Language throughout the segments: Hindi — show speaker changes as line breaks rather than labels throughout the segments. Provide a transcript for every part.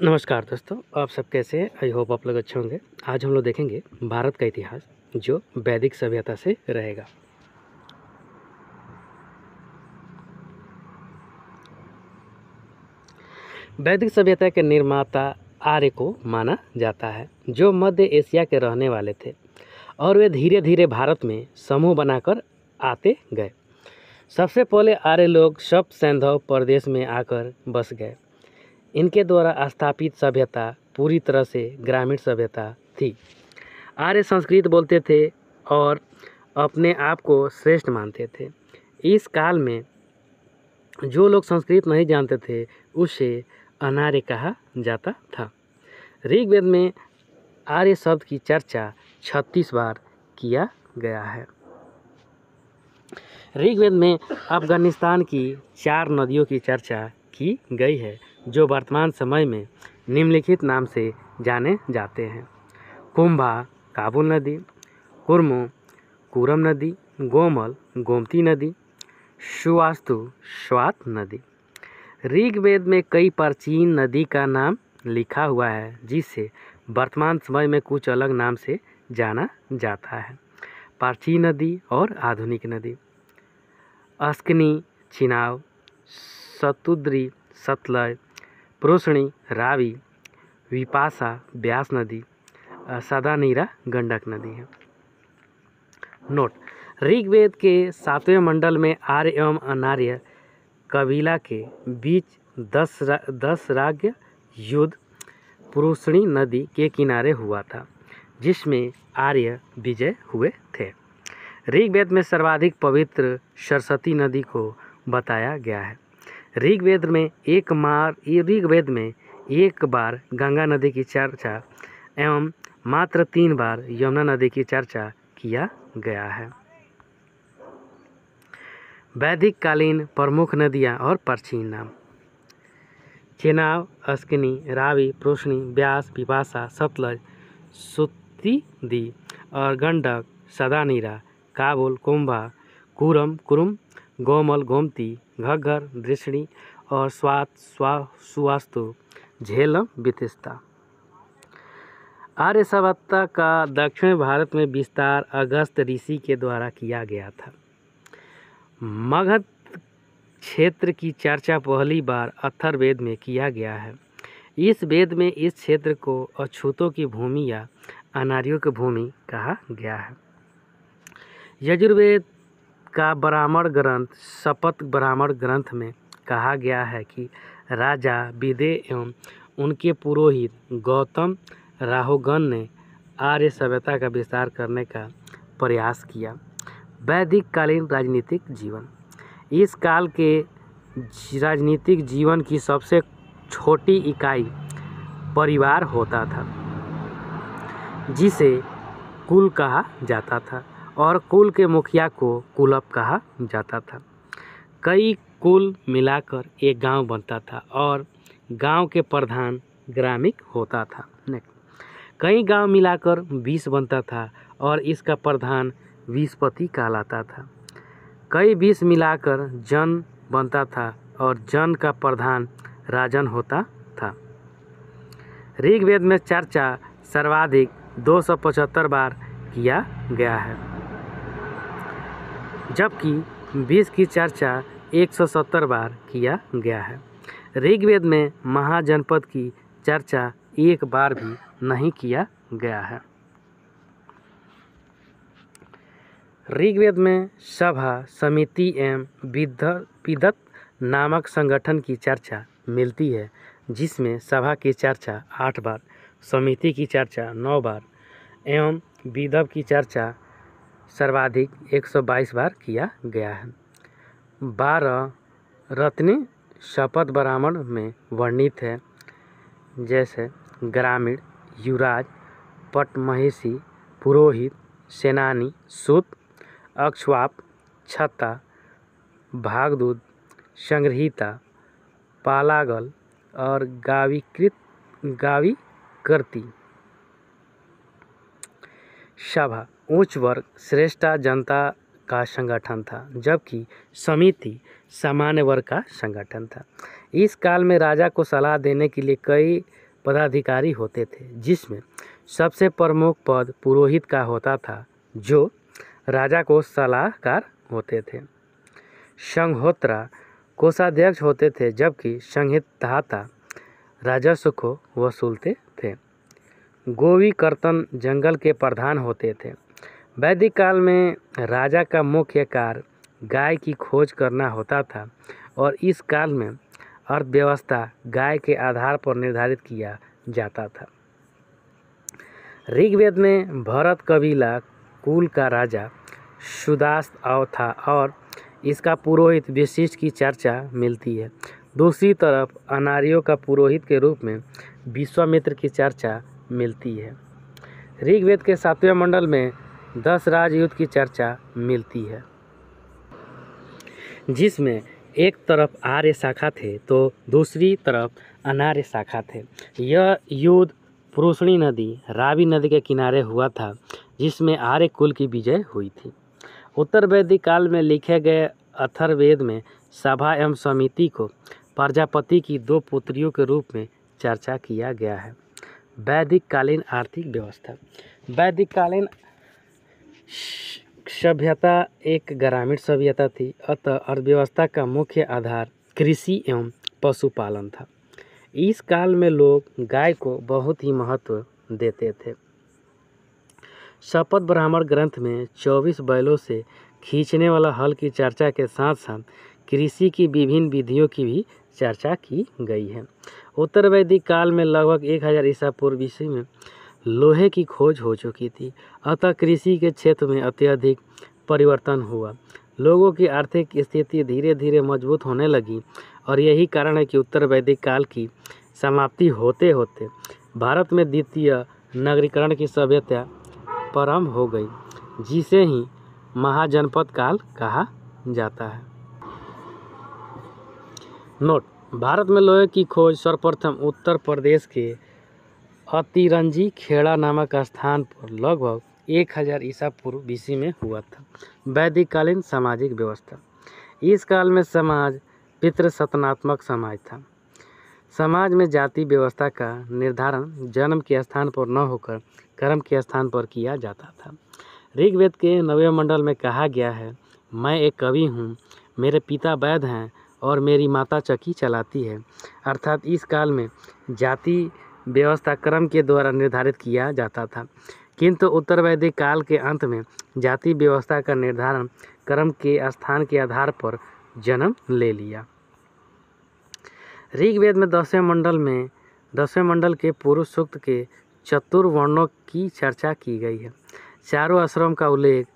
नमस्कार दोस्तों, आप सब कैसे हैं? आई होप आप लोग अच्छे होंगे। आज हम लोग देखेंगे भारत का इतिहास जो वैदिक सभ्यता से रहेगा। वैदिक सभ्यता के निर्माता आर्य को माना जाता है, जो मध्य एशिया के रहने वाले थे और वे धीरे धीरे भारत में समूह बनाकर आते गए। सबसे पहले आर्य लोग शब्द सैंधव प्रदेश में आकर बस गए। इनके द्वारा स्थापित सभ्यता पूरी तरह से ग्रामीण सभ्यता थी। आर्य संस्कृत बोलते थे और अपने आप को श्रेष्ठ मानते थे। इस काल में जो लोग संस्कृत नहीं जानते थे उसे अनार्य कहा जाता था। ऋग्वेद में आर्य शब्द की चर्चा 36 बार किया गया है। ऋग्वेद में अफगानिस्तान की 4 नदियों की चर्चा की गई है, जो वर्तमान समय में निम्नलिखित नाम से जाने जाते हैं: कुंभा काबुल नदी, कुर्मो कुरम नदी, गोमल गोमती नदी, सुवास्तु स्वात नदी। ऋग्वेद में कई प्राचीन नदी का नाम लिखा हुआ है, जिसे वर्तमान समय में कुछ अलग नाम से जाना जाता है। प्राचीन नदी और आधुनिक नदी: अस्कनी चिनाब, सतुद्री सतलज, प्रोशनी रावी, विपाशा ब्यास नदी, सदानीरा गंडक नदी है। नोट: ऋग्वेद के 7वें मंडल में आर्य एवं अनार्य कबीला के बीच 10 राज्य युद्ध प्रोशनी नदी के किनारे हुआ था, जिसमें आर्य विजय हुए थे। ऋग्वेद में सर्वाधिक पवित्र सरस्वती नदी को बताया गया है। ऋग्वेद में एक बार गंगा नदी की चर्चा एवं मात्र 3 बार यमुना नदी की चर्चा किया गया है। वैदिक कालीन प्रमुख नदियाँ और प्राचीन नाम: चेनाब, अस्कनी, रावी, प्रोशनी, ब्यास, विपाशा, सतलज, सुतिदी और गंडक, सदानीरा, काबुल, कुंभा, कुरम, गोमल, गोमती, घग्गर, दृष्णि और स्वात, सुवास्तु, झेलम, बितिस्ता। आर्य सभ्यता का दक्षिण भारत में विस्तार अगस्त ऋषि के द्वारा किया गया था। मगध क्षेत्र की चर्चा पहली बार अथर्ववेद में किया गया है। इस वेद में इस क्षेत्र को अछूतों की भूमि या अनार्यों की भूमि कहा गया है। यजुर्वेद का ब्राह्मण ग्रंथ शपथ ब्राह्मण ग्रंथ में कहा गया है कि राजा विदेह एवं उनके पुरोहित गौतम राहुगण ने आर्य सभ्यता का विस्तार करने का प्रयास किया। वैदिक कालीन राजनीतिक जीवन: इस काल के राजनीतिक जीवन की सबसे छोटी इकाई परिवार होता था, जिसे कुल कहा जाता था और कुल के मुखिया को कुलप कहा जाता था। कई कुल मिलाकर एक गांव बनता था और गांव के प्रधान ग्रामिक होता था। कई गांव मिलाकर 20 बनता था और इसका प्रधान विस्पति कहलाता था। कई 20 मिलाकर जन बनता था और जन का प्रधान राजन होता था। ऋग्वेद में चर्चा सर्वाधिक 275 बार किया गया है, जबकि 20 की चर्चा 170 बार किया गया है। ऋग्वेद में महाजनपद की चर्चा एक बार भी नहीं किया गया है। ऋग्वेद में सभा, समिति एवं विदत नामक संगठन की चर्चा मिलती है, जिसमें सभा की चर्चा 8 बार, समिति की चर्चा 9 बार एवं विदव की चर्चा सर्वाधिक 122 बार किया गया है। 12 रत्नी शपथ ब्राह्मण में वर्णित है, जैसे ग्रामीण, युवराज, पटमहिषी, पुरोहित, सेनानी, सूत, अक्षवाप, छत्ता, भागदूत, संग्रहिता, पालागल और गाविकृति। सभा उच्च वर्ग श्रेष्ठा जनता का संगठन था, जबकि समिति सामान्य वर्ग का संगठन था। इस काल में राजा को सलाह देने के लिए कई पदाधिकारी होते थे, जिसमें सबसे प्रमुख पद पुरोहित का होता था, जो राजा को सलाहकार होते थे। संघोत्रा कोषाध्यक्ष होते थे, जबकि संहिताता राजस्व को वसूलते थे। गोविकर्तन जंगल के प्रधान होते थे। वैदिक काल में राजा का मुख्य कार्य गाय की खोज करना होता था और इस काल में अर्थव्यवस्था गाय के आधार पर निर्धारित किया जाता था। ऋग्वेद में भरत कबीला कुल का राजा सुदास था और इसका पुरोहित विशिष्ट की चर्चा मिलती है। दूसरी तरफ अनार्यों का पुरोहित के रूप में विश्वामित्र की चर्चा मिलती है। ऋग्वेद के 7वें मंडल में 10 राजयुद्ध की चर्चा मिलती है, जिसमें एक तरफ आर्य शाखा थे तो दूसरी तरफ अनार्य शाखा थे। यह युद्ध पुरुषणी नदी रावी नदी के किनारे हुआ था, जिसमें आर्य कुल की विजय हुई थी। उत्तर वैदिक काल में लिखे गए अथर्ववेद में सभा एवं समिति को प्रजापति की 2 पुत्रियों के रूप में चर्चा किया गया है। वैदिक कालीन आर्थिक व्यवस्था। वैदिक कालीन सभ्यता एक ग्रामीण सभ्यता थी, अतः अर्थव्यवस्था का मुख्य आधार कृषि एवं पशुपालन था। इस काल में लोग गाय को बहुत ही महत्व देते थे। शपथ ब्राह्मण ग्रंथ में 24 बैलों से खींचने वाला हल की चर्चा के साथ साथ कृषि की विभिन्न विधियों की भी चर्चा की गई है। उत्तर वैदिक काल में लगभग 1000 ईसा पूर्व ईस्वी में लोहे की खोज हो चुकी थी, अतः कृषि के क्षेत्र में अत्यधिक परिवर्तन हुआ। लोगों की आर्थिक स्थिति धीरे धीरे मजबूत होने लगी और यही कारण है कि उत्तर वैदिक काल की समाप्ति होते होते भारत में द्वितीय नगरीकरण की सभ्यता प्रारंभ हो गई, जिसे ही महाजनपद काल कहा जाता है। नोट: भारत में लोहे की खोज सर्वप्रथम उत्तर प्रदेश के अतिरंजी खेड़ा नामक स्थान पर लगभग 1000 ईसा पूर्व ईस्वी में हुआ था। वैदिक कालीन सामाजिक व्यवस्था। इस काल में समाज पितृसत्तात्मक समाज था। समाज में जाति व्यवस्था का निर्धारण जन्म के स्थान पर न होकर कर्म के स्थान पर किया जाता था। ऋग्वेद के 9वें मंडल में कहा गया है, मैं एक कवि हूँ, मेरे पिता वैद्य हैं और मेरी माता चक्की चलाती है। अर्थात इस काल में जाति व्यवस्था कर्म के द्वारा निर्धारित किया जाता था, किंतु उत्तर वैदिक काल के अंत में जाति व्यवस्था का निर्धारण कर्म के स्थान के आधार पर जन्म ले लिया। ऋग्वेद में 10वें मंडल के पुरुष सूक्त के चतुर्वर्णों की चर्चा की गई है। चारों आश्रम का उल्लेख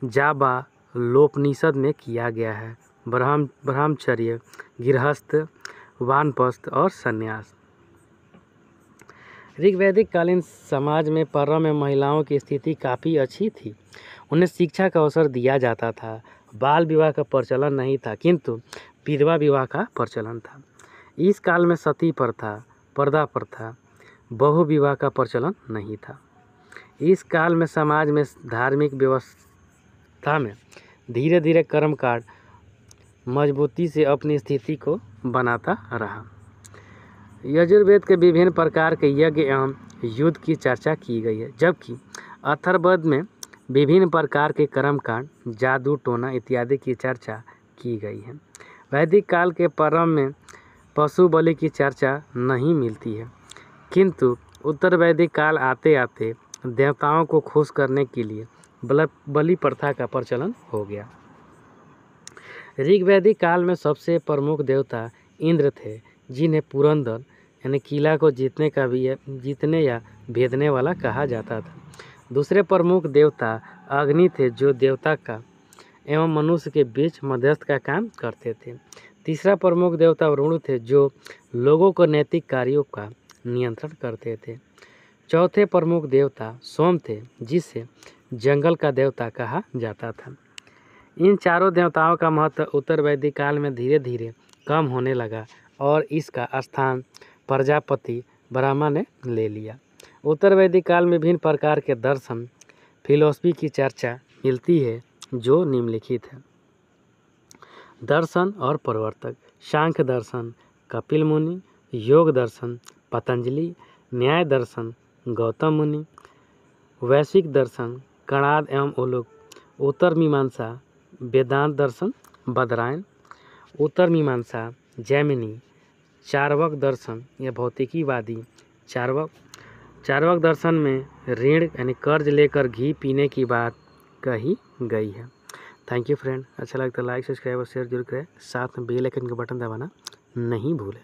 जाबालोपनिषद में किया गया है: ब्रह्मचर्य, गृहस्थ, वानप्रस्थ और संन्यास। ऋग्वैदिक कालीन समाज में प्रारंभ में महिलाओं की स्थिति काफ़ी अच्छी थी। उन्हें शिक्षा का अवसर दिया जाता था। बाल विवाह का प्रचलन नहीं था, किंतु विधवा विवाह का प्रचलन था। इस काल में सती प्रथा, पर्दा प्रथा, बहु विवाह का प्रचलन नहीं था। इस काल में समाज में धार्मिक व्यवस्था में धीरे धीरे कर्मकांड मजबूती से अपनी स्थिति को बनाता रहा। यजुर्वेद के विभिन्न प्रकार के यज्ञ एवं युद्ध की चर्चा की गई है, जबकि अथर्ववेद में विभिन्न प्रकार के कर्मकांड, जादू टोना इत्यादि की चर्चा की गई है। वैदिक काल के प्रारंभ में पशु बलि की चर्चा नहीं मिलती है, किंतु उत्तर वैदिक काल आते आते देवताओं को खुश करने के लिए बलि प्रथा का प्रचलन हो गया। ऋग्वैदिक काल में सबसे प्रमुख देवता इंद्र थे, जिन्हें पुरंदर यानी किला को जीतने या भेदने वाला कहा जाता था। दूसरे प्रमुख देवता अग्नि थे, जो देवता का एवं मनुष्य के बीच मध्यस्थ का काम करते थे। तीसरा प्रमुख देवता वरुण थे, जो लोगों को नैतिक कार्यों का नियंत्रण करते थे। चौथे प्रमुख देवता सोम थे, जिसे जंगल का देवता कहा जाता था। इन चारों देवताओं का महत्व उत्तर वैदिक काल में धीरे धीरे कम होने लगा और इसका स्थान प्रजापति ब्रह्मा ने ले लिया। उत्तर वैदिक काल में विभिन्न प्रकार के दर्शन, फिलॉसफी की चर्चा मिलती है, जो निम्नलिखित है: दर्शन और प्रवर्तक, सांख्य दर्शन कपिल मुनि, योग दर्शन पतंजलि, न्याय दर्शन गौतम मुनि, वैश्विक दर्शन कणाद एवं उलूक, उत्तर मीमांसा वेदांत दर्शन बदरायन, उत्तर मीमांसा जैमिनी, चार्वाक दर्शन या भौतिकीवादी चार्वाक। चार्वाक दर्शन में ऋण यानी कर्ज लेकर घी पीने की बात कही गई है। Thank you friend. अच्छा लगता है लाइक सब्सक्राइब और शेयर जरूर करें, साथ में बेल आइकन का बटन दबाना नहीं भूलें।